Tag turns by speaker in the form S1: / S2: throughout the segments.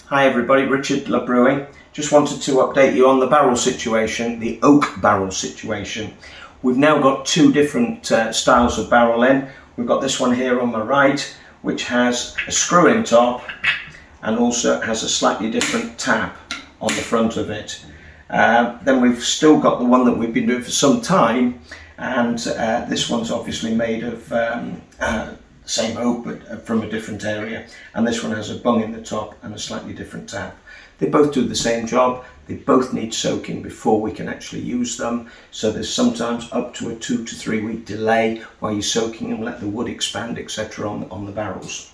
S1: Hi everybody, Richard Brewing. Just wanted to update you on the barrel situation, the oak barrel situation. We've now got two different styles of barrel in. We've got this one here on my right, which has a screw-in top and also has a slightly different tap on the front of it. Then we've still got the one that we've been doing for some time, and this one's obviously made of same oak but from a different area, and this one has a bung in the top and a slightly different tap. They both do the same job. They both need soaking before we can actually use them, so there's sometimes up to a 2 to 3 week delay while you're soaking and let the wood expand, etc. on the barrels.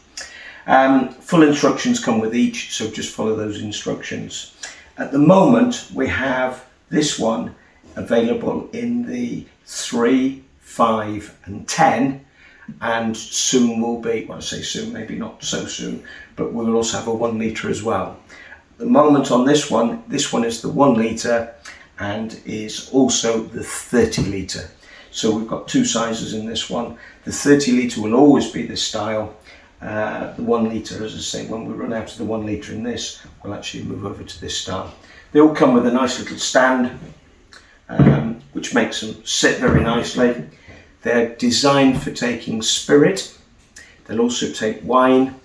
S1: Full instructions come with each, so just follow those instructions. At the moment we have this one available in the 3, 5 and 10, and soon will be, well I say soon, maybe not so soon, but we will also have a 1 litre as well. At the moment on this one is the 1 litre and is also the 30 litre. So we've got two sizes in this one. The 30 litre will always be this style. The 1 litre, as I say, when we run out of the 1 litre in this, we'll actually move over to this style. They all come with a nice little stand, which makes them sit very nicely. They're designed for taking spirit. They'll also take wine,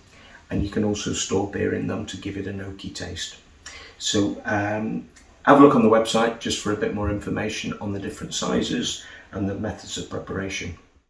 S1: and you can also store beer in them to give it an oaky taste. So have a look on the website just for a bit more information on the different sizes and the methods of preparation.